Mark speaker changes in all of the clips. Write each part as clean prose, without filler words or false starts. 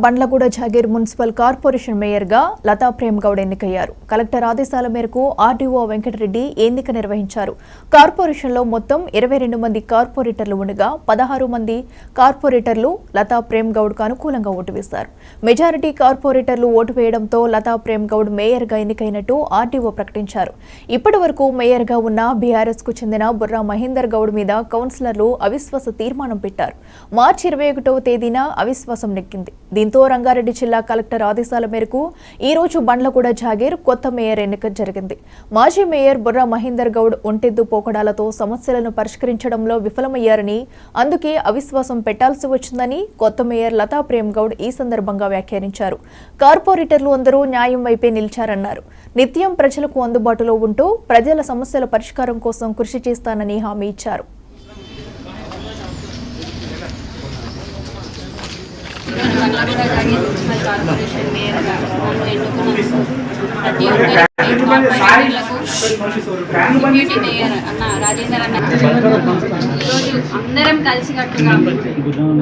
Speaker 1: Bandlaguda jagir municipal corporation మేయర్గా లతా ప్రేమ్ గౌడ్ ఎన్నికయ్యారు. Collector ఆదేశాల మేరకు ఆర్డీఓ వెంకటరెడ్డి ఎన్నిక నిర్వహించారు. కార్పొరేషన్లో మొత్తం 22 మంది కార్పొరేటర్లు ఉండగా 16 మంది కార్పొరేటర్లు లతా ప్రేమ్ గౌడ్కు అనుకూలంగా ఓటు వేశారు. మెజారిటీ కార్పొరేటర్లు ఓటు వేయడంతో లతా ప్రేమ్ గౌడ్ మేయర్గా ఎన్నికైనట్టు ఆర్డీఓ ప్రకటించారు. ఇప్పటి వరకు మేయర్గా ఉన్న బీఆర్ఎస్కు చెందిన బుర్రా మహేందర్ గౌడ్ మీద కౌన్సిలర్లు అవిశ్వాస తీర్మానం పెట్టారు. మార్చి 21వ తేదీన అవిశ్వాసం నెక్కింది. దీంతో రంగారెడ్డి జిల్లా కలెక్టర్ ఆదేశాల మేరకు ఈ రోజు బండ్లగూడ జాగీర్ కొత్త మేయర్ ఎన్నిక జరిగింది. మాజీ మేయర్ బుర్రా మహేందర్ గౌడ్ ఒంటెద్దు పోకడాలతో సమస్యలను పరిష్కరించడంలో విఫలమయ్యారని, అందుకే అవిశ్వాసం పెట్టాల్సి వచ్చిందని కొత్త మేయర్ లతా ప్రేమ్ గౌడ్ ఈ సందర్భంగా వ్యాఖ్యానించారు. కార్పొరేటర్లు అందరూ న్యాయం వైపే నిలిచారన్నారు. నిత్యం ప్రజలకు అందుబాటులో ఉంటూ ప్రజల సమస్యల పరిష్కారం కోసం కృషి చేస్తానని హామీ ఇచ్చారు.
Speaker 2: బండ్లగూడ జాగీర్ మున్సిపల్ కార్పొరేషన్ మేయర్గా నన్ను ఎన్నుకున్నందుకు ప్రతి ఒక్కరికి కార్పొరేటర్లకు డిప్యూటీ మేయర్ అన్న రాజేందర్ అన్న ఈరోజు అందరం కలిసికట్టుగా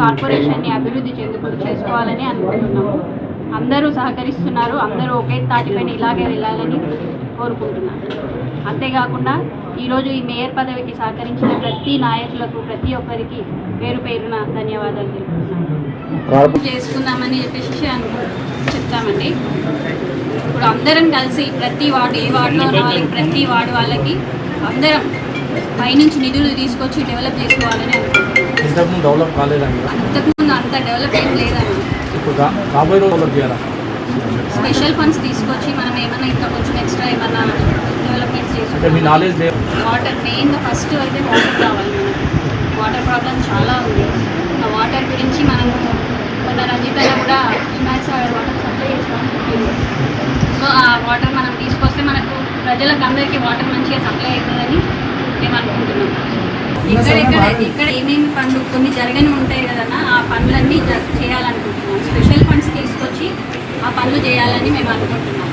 Speaker 2: కార్పొరేషన్ని అభివృద్ధి చేసుకోవాలని అనుకుంటున్నాము. అందరూ సహకరిస్తున్నారు. అందరూ ఒకే తాటిపైన ఇలాగే వెళ్ళాలని కోరుకుంటున్నాను. అంతేకాకుండా ఈరోజు ఈ మేయర్ పదవికి సహకరించిన ప్రతి నాయకులకు ప్రతి ఒక్కరికి పేరు పేరున ధన్యవాదాలు తెలుపుతున్నాను. చేసుకుందామని చెప్పేసి చెప్తామండి. ఇప్పుడు అందరం కలిసి ప్రతి వార్డు, ఏ వార్డులో ఉన్న వాళ్ళకి ప్రతి వార్డు వాళ్ళకి అందరం పైనుంచి నిధులు తీసుకొచ్చి డెవలప్ చేసుకోవాలని అనుకుంటున్నాం. అంతకుముందు అంత డెవలప్ ఏం లేదన్న. స్పెషల్ ఫండ్స్ తీసుకొచ్చి మనం ఏమన్నా ఇంకా కొంచెం ఎక్స్ట్రా ఏమన్నా డెవలప్మెంట్స్ చేసుకోవాలి. వాటర్ మెయిన్గా ఫస్ట్ అయితే వాటర్ కావాలి. మనకు వాటర్ ప్రాబ్లం చాలా ఉంది. ఆ వాటర్ గురించి మనము మన రంజితలో కూడా హిమాయత్ సాగర్ వాటర్ సప్లై చేస్తాం. సో ఆ వాటర్ మనం తీసుకొస్తే మనకు ప్రజలకు అందరికీ వాటర్ మంచిగా సప్లై అవుతుందని మేము అనుకుంటున్నాం. ఇక్కడ ఏమేమి పనులు కొన్ని జరగని ఉంటాయి కదన్నా, ఆ పనులన్నీ చేయాలనుకుంటున్నాం. స్పెషల్ ఫండ్స్ తీసుకొచ్చి ఆ పనులు చేయాలని మేము అనుకుంటున్నాం.